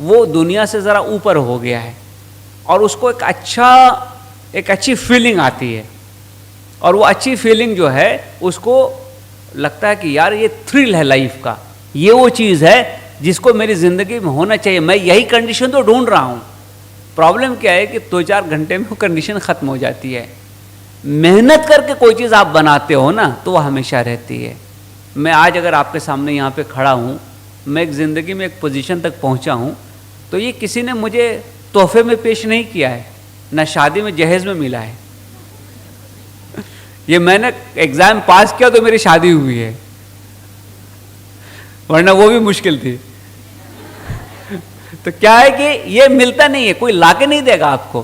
وہ دنیا سے ذرا اوپر ہو گیا ہے اور اس کو ایک اچھی فیلنگ آتی ہے, اور وہ اچھی فیلنگ جو ہے اس کو لگتا ہے کہ یار یہ تھرل ہے لائف کا, یہ وہ چیز ہے جس کو میری زندگی میں ہونا چاہیے, میں یہی کنڈیشن تو ڈھونڈ رہا ہوں. پرابلم کیا ہے کہ 2-4 گھنٹے میں وہ کنڈیشن ختم ہو جاتی ہے. محنت کر کے کوئی چیز آپ بناتے ہو نا تو وہ ہمیشہ رہتی ہے. میں آج اگر آپ کے سامنے یہاں پہ کھڑا ہوں, میں ایک زندگی میں ایک پوزیشن تک پہنچا ہوں, تو یہ کسی نے مجھے تحفے میں پیش نہیں کیا ہے, نہ شادی میں جہیز میں ملا ہے. یہ میں نے ایگزام پاس کیا تو میری شادی ہوئی ہے, ورنہ وہ بھی مشکل تھی. تو کیا ہے کہ یہ ملتا نہیں ہے, کوئی لا کے نہیں دے گا آپ کو,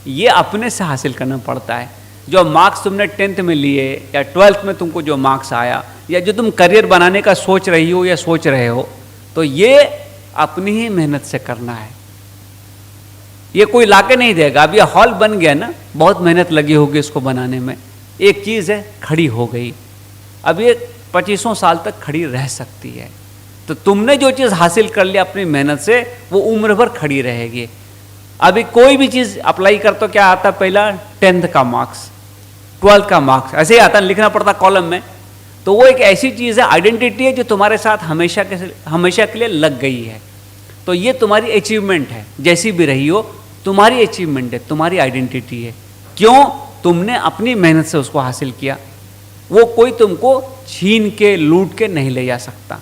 یہ اپنے سے حاصل کرنا پڑتا ہے. جو مارکس تم نے 10th میں لیے یا 12th میں تم کو جو مارکس آیا, یا جو تم کریئر بنانے کا سوچ رہی ہو یا سوچ رہے ہو, تو یہ اپنی ہی محنت سے کرنا ہے. یہ کوئی لا کے نہیں دے گا. اب یہ ہال بن گیا نا, بہت محنت لگی ہوگی اس کو بنانے میں. ایک چیز ہے کھڑی ہو گئی, اب یہ 2500 سال تک کھڑی رہ سکتی ہے. تو تم نے جو چیز حاصل کر لیا اپنی محنت سے, وہ عمر بھر کھڑی رہے گی. ابھی کوئی بھی چیز اپلائی کر تو کیا آتا, پہلا 10th کا مارکس, 12th کا مارکس, ایسے ہی آتا, لکھنا پڑتا کالم میں. تو وہ ایک ایسی چیز ہے, آئیڈینٹی ہے, جو تمہارے ساتھ ہمیشہ کے لیے لگ گئی ہے. تو یہ تمہاری اچیومنٹ ہے, جیسی بھی رہی ہو تمہاری اچیومنٹ ہے, تمہاری آئیڈینٹی ہے. کیوں؟ تم نے اپنی محنت سے اس کو حاصل کیا. وہ کوئی تم کو چھین کے لوٹ کے نہیں لے جا سکتا.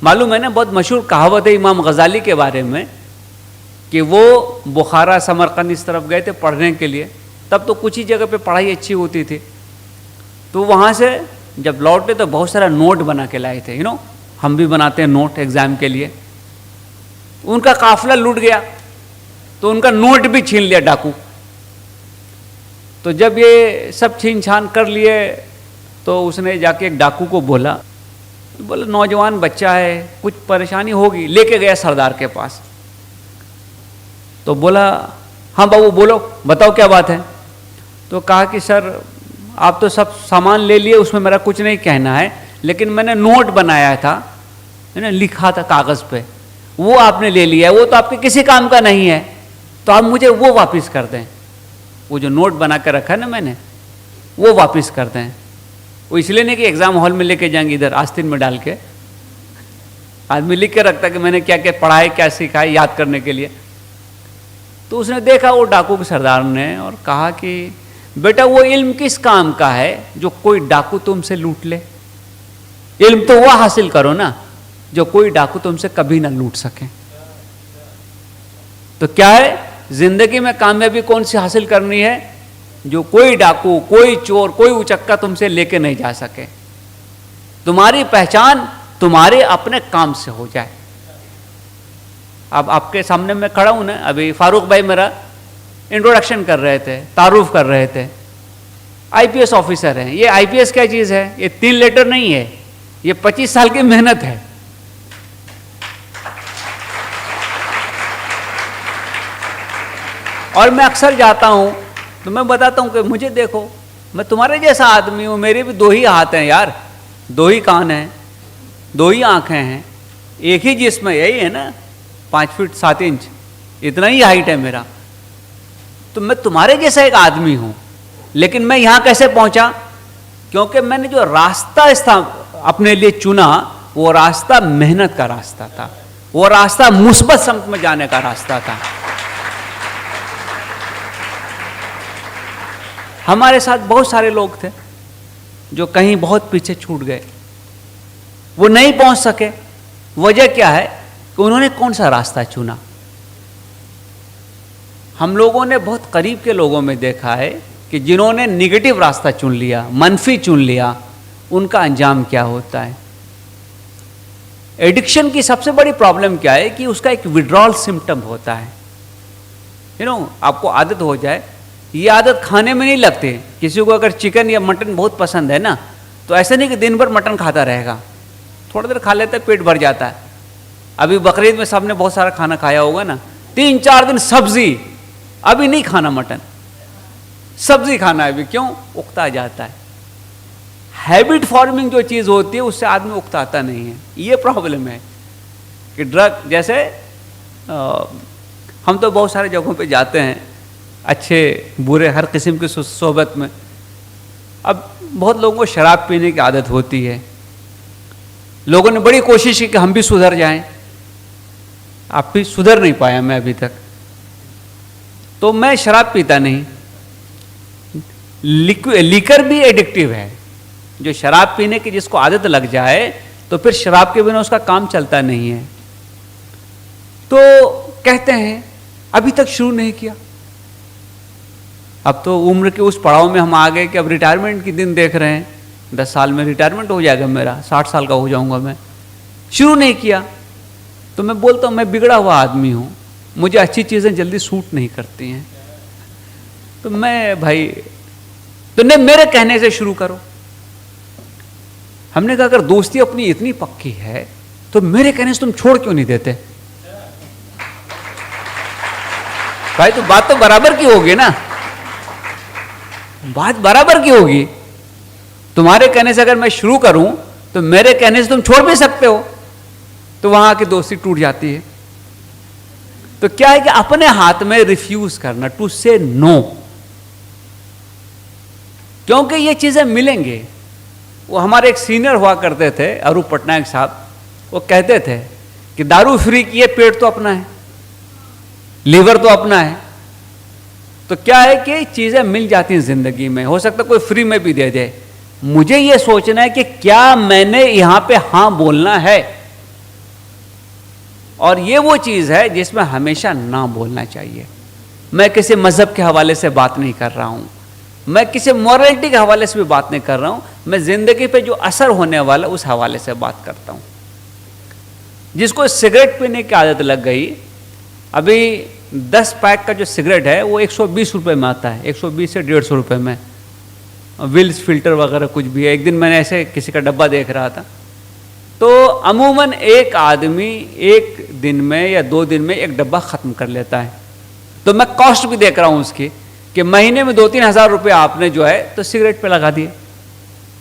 معلوم ہے نا, بہت مشہور کہاوت ہے امام غزالی کے بارے میں کہ وہ بخارا سمرقند اس طرف گئے تھے پڑھنے کے لیے. تب تو کچھ ہی جگہ پہ پڑھائی اچھی ہوتی تھی. تو وہاں سے جب لوٹے تو بہت سارا نوٹ بنا کے لائے تھے. ہم بھی بناتے ہیں نوٹ ایگزام کے لیے. ان کا قافلہ لوٹ گیا تو ان کا نوٹ بھی چھین لیا ڈاکو. تو جب یہ سب چھین چھان کر لیے تو اس نے جا کے ایک ڈاکو کو بولا نوجوان بچہ ہے, کچھ پریشانی ہوگی. لے کے گیا سردار کے پاس. تو بولا ہاں بابو بولو, بتاؤ کیا بات ہے. تو کہا کہ سر آپ تو سب سامان لے لیے, اس میں میرا کچھ نہیں کہنا ہے, لیکن میں نے نوٹ بنایا تھا, لکھا تھا کاغذ پہ, وہ آپ نے لے لیا ہے, وہ تو آپ کے کسی کام کا نہیں ہے, تو آپ مجھے وہ واپس کر دیں. وہ جو نوٹ بنا کے رکھا ہے نا میں نے, وہ واپس کر دیں. وہ اس لیے نہیں کہ ایگزام ہال میں لے کے جائیں گے ادھر آستین میں ڈال کے. آدمی لکھ کے رکھتا ہے کہ میں نے کیا کیا پڑھا ہے, کیا سیکھا ہے, یاد کرنے کے لیے. تو اس نے دیکھا وہ ڈاکو کے سردار نے, اور کہا کہ بیٹا وہ علم کس کام کا ہے جو کوئی ڈاکو تم سے لوٹ لے. علم تو وہ حاصل کرو نا جو کوئی ڈاکو تم سے کبھی نہ لوٹ سکے. تو کیا ہے, زندگی میں کامیابی کون سی حاصل کرنی ہے, جو کوئی ڈاکو, کوئی چور, کوئی اچکا تم سے لے کے نہیں جا سکے. تمہاری پہچان تمہارے اپنے کام سے ہو جائے. اب آپ کے سامنے میں کھڑا ہوں نا, ابھی فاروق بھائی میرا انٹروڈکشن کر رہے تھے, تعارف کر رہے تھے. IPS آفیسر ہیں. یہ IPS کیا چیز ہے, یہ 3 لیٹر نہیں ہے, یہ 25 سال کی محنت ہے. اور میں اکثر جاتا ہوں تو میں بتاتا ہوں کہ مجھے دیکھو, میں تمہارے جیسا آدمی ہوں, میرے بھی 2 ہی ہاتھ ہیں یار, 2 ہی کان ہیں, 2 ہی آنکھیں ہیں, ایک ہی جسم ہے, یہی ہے نا 5 فٹ 7 انچ, اتنا ہی ہائٹ ہے میرا. تو میں تمہارے جیسا ایک آدمی ہوں, لیکن میں یہاں کیسے پہنچا, کیونکہ میں نے جو راستہ اپنے لیے چنا وہ راستہ محنت کا راستہ تھا, وہ راستہ مثبت سمت میں جانے کا راستہ تھا. ہمارے ساتھ بہت سارے لوگ تھے جو کہیں بہت پیچھے چھوٹ گئے, وہ نہیں پہنچ سکے. وجہ کیا ہے کہ انہوں نے کون سا راستہ چنا. ہم لوگوں نے بہت قریب کے لوگوں میں دیکھا ہے کہ جنہوں نے نگیٹو راستہ چن لیا, منفی چن لیا, ان کا انجام کیا ہوتا ہے. ایڈکشن کی سب سے بڑی پرابلم کیا ہے کہ اس کا ایک وڈرال سمٹم ہوتا ہے. آپ کو عادت ہو جائے, یہ عادت کھانے میں نہیں لگتی. کسی کو اگر چکن یا مٹن بہت پسند ہے نا, تو ایسا نہیں کہ دن بھر مٹن کھاتا رہے گا, تھوڑا دیر کھا لیتا ہے پیٹ بھر جاتا ہے. ابھی بقرعید میں سب نے بہت سارا کھانا کھایا ہوگا نا, 3-4 دن سبزی, ابھی نہیں کھانا مٹن, سبزی کھانا ہے ابھی. کیوں؟ اکتا جاتا ہے. ہیبٹ فارمنگ جو چیز ہوتی ہے اس سے آدمی اکتاتا نہیں ہے. یہ پرابلم ہے کہ ڈرگ جیسے ہم تو بہت سارے جگہوں پہ جاتے ہیں، اچھے برے ہر قسم کی صحبت میں. اب بہت لوگوں کو شراب پینے کی عادت ہوتی ہے. لوگوں نے بڑی کوشش کی کہ ہم بھی سدھر جائیں، آپ بھی سدھر نہیں پایا میں ابھی تک. تو میں شراب پیتا نہیں. لیکر بھی ایڈکٹیو ہے. جو شراب پینے کی جس کو عادت لگ جائے تو پھر شراب کے بنا اس کا کام چلتا نہیں ہے. تو کہتے ہیں ابھی تک شروع نہیں کیا. اب تو عمر کے اس پڑاؤ میں ہم آ گئے کہ اب ریٹائرمنٹ کی دن دیکھ رہے ہیں. 10 سال میں ریٹائرمنٹ ہو جائے گا میرا، 60 سال کا ہو جاؤں گا میں. شروع نہیں کیا. تو میں بولتا ہوں میں بگڑا ہوا آدمی ہوں، مجھے اچھی چیزیں جلدی سوٹ نہیں کرتی ہیں. تو میں بھائی تو نہیں، میرے کہنے سے شروع کرو. ہم نے کہا اگر دوستی اپنی اتنی پکی ہے تو میرے کہنے سے تم چھوڑ کیوں نہیں دیتے؟ بھائی تو بات تو برابر کی ہوگی نا، بات برابر کی ہوگی. تمہارے کہنے سے اگر میں شروع کروں تو میرے کہنے سے تم چھوڑ بھی سکتے ہو. تو وہاں کی دوستی ٹوٹ جاتی ہے. تو کیا ہے کہ اپنے ہاتھ میں ریفیوز کرنا، ٹو سے نو. کیونکہ یہ چیزیں ملیں گے. وہ ہمارے ایک سینئر ہوا کرتے تھے اروپ پٹنائک صاحب، وہ کہتے تھے کہ دارو فری کیے پیٹ تو اپنا ہے، لیور تو اپنا ہے. تو کیا ہے کہ چیزیں مل جاتی ہیں زندگی میں. ہو سکتا ہے کوئی فری میں بھی دے دے. مجھے یہ سوچنا ہے کہ کیا میں نے یہاں پہ ہاں بولنا ہے. اور یہ وہ چیز ہے جس میں ہمیشہ نہ بولنا چاہیے. میں کسی مذہب کے حوالے سے بات نہیں کر رہا ہوں، میں کسی مورلٹی کے حوالے سے بھی بات نہیں کر رہا ہوں. میں زندگی پہ جو اثر ہونے والا اس حوالے سے بات کرتا ہوں. جس کو سگریٹ پینے کی عادت لگ گئی، ابھی 10 پیک کا جو سگریٹ ہے وہ 120 روپے میں آتا ہے، 120 سے 150 روپے میں. ولز فلٹر وغیرہ کچھ بھی ہے. ایک دن میں نے ایسے کسی کا ڈبہ دیکھ رہا تھا. تو عموماً ایک آدمی ایک دن میں یا 2 دن میں ایک ڈبہ ختم کر لیتا ہے. تو میں کاسٹ بھی دیکھ رہا ہوں اس کی کہ مہینے میں 2-3 ہزار روپے آپ نے جو ہے تو سگریٹ پہ لگا دیے.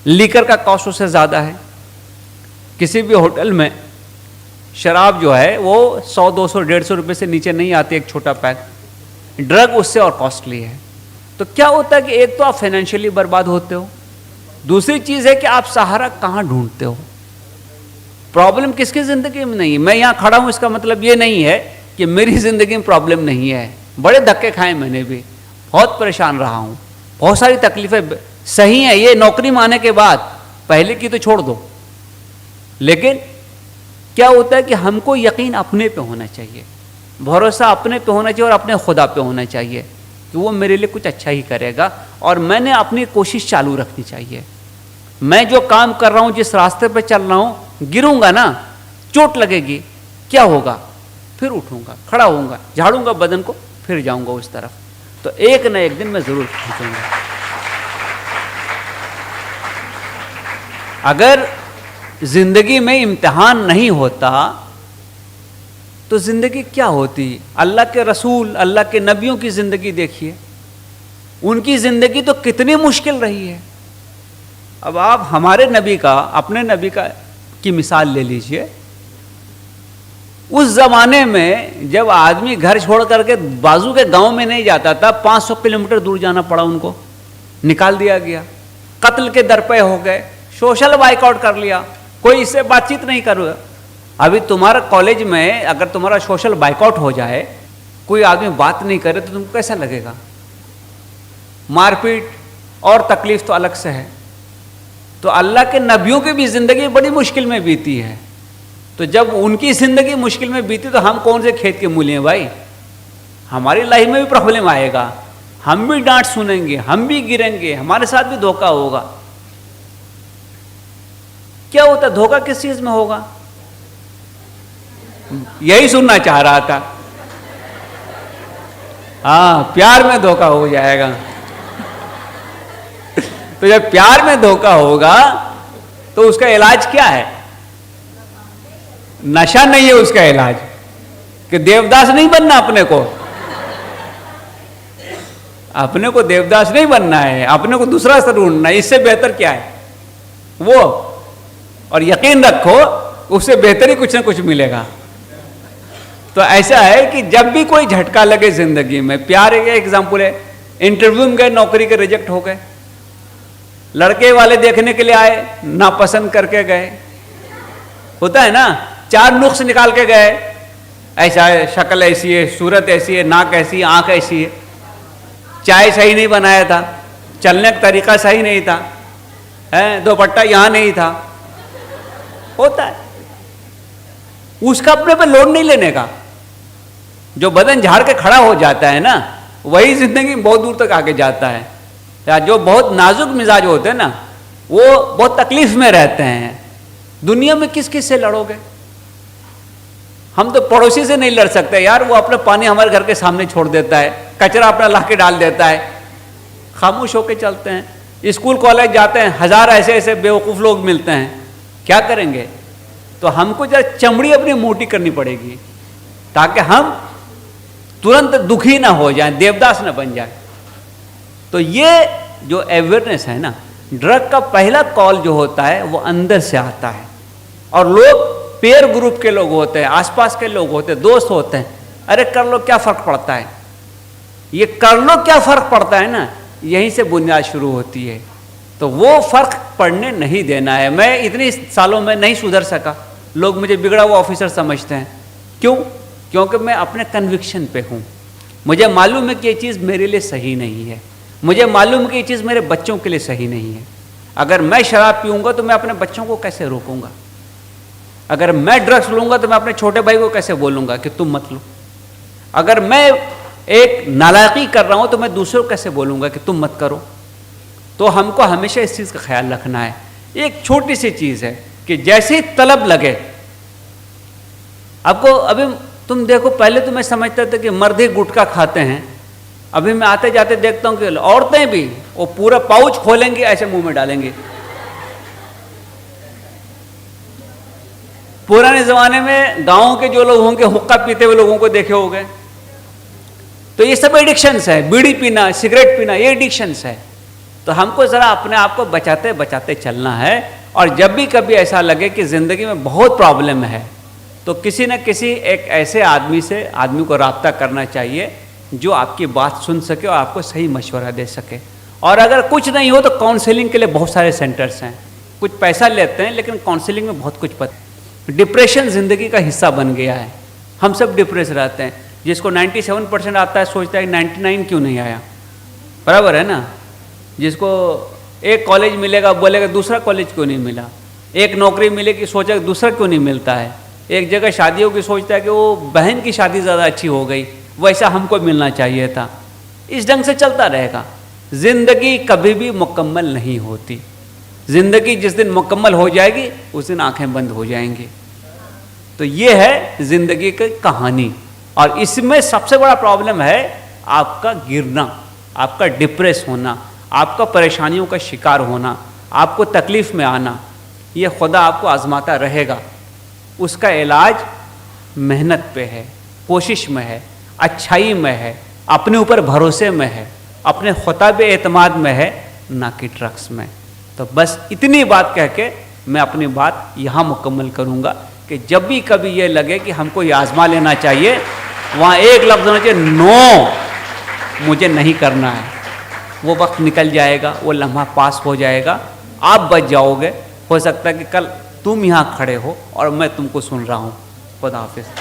لیکر کا کاسٹ اس سے زیادہ ہے. کسی بھی ہوٹل میں شراب جو ہے وہ 100, 200, 150 روپے سے نیچے نہیں آتی ایک چھوٹا پیک. ڈرگ اس سے اور کاسٹلی ہے. تو کیا ہوتا ہے کہ ایک تو آپ فائنینشلی برباد ہوتے ہو، دوسری چیز ہے کہ آپ سہارا کہاں ڈھونڈتے ہو. پرابلم کس کی زندگی میں نہیں ہے. میں یہاں کھڑا ہوں اس کا مطلب یہ نہیں ہے کہ میری زندگی میں پرابلم نہیں ہے. بڑے دھکے کھائے میں نے بھی، بہت پریشان رہا ہوں، بہت ساری تکلیفیں صحیح ہیں. یہ نوکری میں آنے کے بعد پہلے کی تو چھوڑ دو. لیکن کیا ہوتا ہے کہ ہم کو یقین اپنے پہ ہونا چاہیے، بھروسہ اپنے پہ ہونا چاہیے اور اپنے خدا پہ ہونا چاہیے کہ وہ میرے لیے کچھ اچھا ہی کرے گا. اور میں نے اپنی کوشش چالو رکھنی چاہیے. میں جو کام کر رہا ہوں، جس راستے پہ چل رہا ہوں، گروں گا نا، چوٹ لگے گی، کیا ہوگا؟ پھر اٹھوں گا، کھڑا ہوں گا، جھاڑوں گا بدن کو، پھر جاؤں گا اس طرف. تو ایک نہ ایک دن میں ضرور پہنچوں گا. اگر زندگی میں امتحان نہیں ہوتا تو زندگی کیا ہوتی؟ اللہ کے رسول، اللہ کے نبیوں کی زندگی دیکھیے، ان کی زندگی تو کتنی مشکل رہی ہے. اب آپ ہمارے نبی کا، اپنے نبی کا کی مثال لے لیجئے. اس زمانے میں جب آدمی گھر چھوڑ کر کے بازو کے گاؤں میں نہیں جاتا تھا، 500 کلومیٹر دور جانا پڑا ان کو، نکال دیا گیا، قتل کے درپے ہو گئے، سوشل بائیک آؤٹ کر لیا، کوئی اس سے بات چیت نہیں کر رہا. ابھی تمہارا کالج میں اگر تمہارا سوشل بائیک آؤٹ ہو جائے، کوئی آدمی بات نہیں کرے تو تم کو کیسا لگے گا؟ مار پیٹ اور تکلیف تو الگ سے ہے. تو اللہ کے نبیوں کی بھی زندگی بڑی مشکل میں بیتی ہے. تو جب ان کی زندگی مشکل میں بیتی تو ہم کون سے کھیت کے مولی ہیں بھائی؟ ہماری لائف میں بھی پرابلم آئے گا، ہم بھی ڈانٹ سنیں گے، ہم بھی گریں گے، ہمارے ساتھ بھی دھوکہ ہوگا. کیا ہوتا ہے؟ دھوکہ کس چیز میں ہوگا؟ یہی سننا چاہ رہا تھا. ہاں، پیار میں دھوکہ ہو جائے گا. تو جب پیار میں دھوکہ ہوگا تو اس کا علاج کیا ہے؟ نشہ نہیں ہے اس کا علاج، کہ دیوداس نہیں بننا اپنے کو. اپنے کو دیوداس نہیں بننا ہے، اپنے کو دوسرا سا ڈھونڈنا ہے. اس سے بہتر کیا ہے وہ؟ اور یقین رکھو اس سے بہتر ہی کچھ نہ کچھ ملے گا. تو ایسا ہے کہ جب بھی کوئی جھٹکا لگے زندگی میں, پیار ایک ایگزامپل ہے, انٹرویو میں گئے, نوکری کے ریجیکٹ ہو گئے, لڑکے والے دیکھنے کے لیے آئے, ناپسند کر کے گئے, ہوتا ہے نا, 4 نقص نکال کے گئے, ایسا ہے, شکل ایسی ہے, صورت ایسی ہے, ناک ایسی ہے, آنکھ ایسی ہے, چائے صحیح نہیں بنایا تھا, چلنے کا طریقہ صحیح نہیں تھا, دوپٹہ یہاں نہیں تھا, ہوتا ہے. اس کا اپنے پہ لوڈ نہیں لینے کا. جو بدن جھاڑ کے کھڑا ہو جاتا ہے نا, وہی زندگی میں بہت دور تک آگے جاتا ہے. یا جو بہت نازک مزاج ہوتے ہیں نا, وہ بہت تکلیف میں رہتے ہیں. دنیا میں کس کس سے لڑو گے؟ ہم تو پڑوسی سے نہیں لڑ سکتے یار, وہ اپنا پانی ہمارے گھر کے سامنے چھوڑ دیتا ہے, کچرا اپنا لا کے ڈال دیتا ہے, خاموش ہو کے چلتے ہیں. اسکول کالج جاتے ہیں, 1000 ایسے ایسے بیوقوف لوگ ملتے ہیں, کیا کریں گے؟ تو ہم کو ذرا چمڑی اپنی موٹی کرنی پڑے گی تاکہ ہم ترنت دکھی نہ ہو جائیں, دیوداس نہ بن جائیں. تو یہ جو اویئرنیس ہے نا, ڈرگ کا پہلا کال جو ہوتا ہے وہ اندر سے آتا ہے, اور لوگ پیر گروپ کے لوگ ہوتے ہیں, آس پاس کے لوگ ہوتے ہیں, دوست ہوتے ہیں, ارے کر لو کیا فرق پڑتا ہے. یہ کر لو کیا فرق پڑتا ہے نا, یہیں سے بنیاد شروع ہوتی ہے. تو وہ فرق پڑنے نہیں دینا ہے. میں اتنی سالوں میں نہیں سدھر سکا, لوگ مجھے بگڑا ہوا آفیسر سمجھتے ہیں. کیوں؟ کیونکہ میں اپنے کنوکشن پہ ہوں. مجھے معلوم ہے کہ یہ چیز میرے لیے صحیح نہیں ہے, مجھے معلوم ہے کہ یہ چیز میرے بچوں کے لیے صحیح نہیں ہے. اگر میں شراب پیوں گا تو میں اپنے بچوں کو کیسے روکوں گا؟ اگر میں ڈرگس لوں گا تو میں اپنے چھوٹے بھائی کو کیسے بولوں گا کہ تم مت لو؟ اگر میں ایک نالائقی کر رہا ہوں تو میں دوسروں کو کیسے بولوں گا کہ تم مت کرو؟ تو ہم کو ہمیشہ اس چیز کا خیال رکھنا ہے. ایک چھوٹی سی چیز ہے کہ جیسے ہی طلب لگے, آپ کو ابھی تم دیکھو, پہلے تو میں سمجھتا تھا کہ مرد ہی گٹکا کھاتے ہیں, ابھی میں آتے جاتے دیکھتا ہوں کہ عورتیں بھی وہ پورا پاؤچ کھولیں گی, ایسے منہ میں ڈالیں گی. پرانے زمانے میں گاؤں کے جو لوگ ہوں گے حقہ پیتے ہوئے لوگوں کو دیکھے ہو گئے. تو یہ سب ایڈکشنس ہے, بیڑی پینا, سگریٹ پینا, یہ ایڈکشنس ہے. تو ہم کو ذرا اپنے آپ کو بچاتے بچاتے چلنا ہے. اور جب بھی کبھی ایسا لگے کہ زندگی میں بہت پرابلم ہے, تو کسی نہ کسی ایک ایسے آدمی کو رابطہ کرنا چاہیے جو آپ کی بات سن سکے اور آپ کو صحیح مشورہ دے سکے. اور اگر کچھ نہیں ہو تو کاؤنسلنگ کے لیے بہت سارے سینٹرز ہیں, کچھ پیسہ لیتے ہیں لیکن کاؤنسلنگ میں بہت کچھ پتہ. ڈپریشن زندگی کا حصہ بن گیا ہے, ہم سب ڈپریس رہتے ہیں. جس کو 97% آتا ہے سوچتا ہے 99 کیوں نہیں آیا, برابر ہے نا. جس کو ایک کالج ملے گا بولے گا دوسرا کالج کیوں نہیں ملا, ایک نوکری ملے گی سوچے گا دوسرا کیوں نہیں ملتا ہے, ایک جگہ شادی ہوگی سوچتا ہے کہ وہ بہن کی شادی زیادہ اچھی ہو گئی, ویسا ہم کو ملنا چاہیے تھا. اس ڈھنگ سے چلتا رہے گا. زندگی کبھی بھی مکمل نہیں ہوتی. زندگی جس دن مکمل ہو جائے گی اس دن آنکھیں بند ہو جائیں گی. تو یہ ہے زندگی کی کہانی. اور اس میں سب سے بڑا پرابلم ہے آپ کا گرنا, آپ کا ڈپریس ہونا, آپ کا پریشانیوں کا شکار ہونا, آپ کو تکلیف میں آنا. یہ خدا آپ کو آزماتا رہے گا. اس کا علاج محنت پہ ہے, کوشش میں ہے, اچھائی میں ہے, اپنے اوپر بھروسے میں ہے, اپنے خدا پہ اعتماد میں ہے, نہ کہ ڈرگس میں. تو بس اتنی بات کہہ کے میں اپنی بات یہاں مکمل کروں گا کہ جب بھی کبھی یہ لگے کہ ہم کو یہ آزما لینا چاہیے, وہاں ایک لفظ ہونا چاہیے, نو, مجھے نہیں کرنا ہے. وہ وقت نکل جائے گا, وہ لمحہ پاس ہو جائے گا, آپ بچ جاؤ گے. ہو سکتا ہے کہ کل تم یہاں کھڑے ہو اور میں تم کو سن رہا ہوں. خدا حافظ.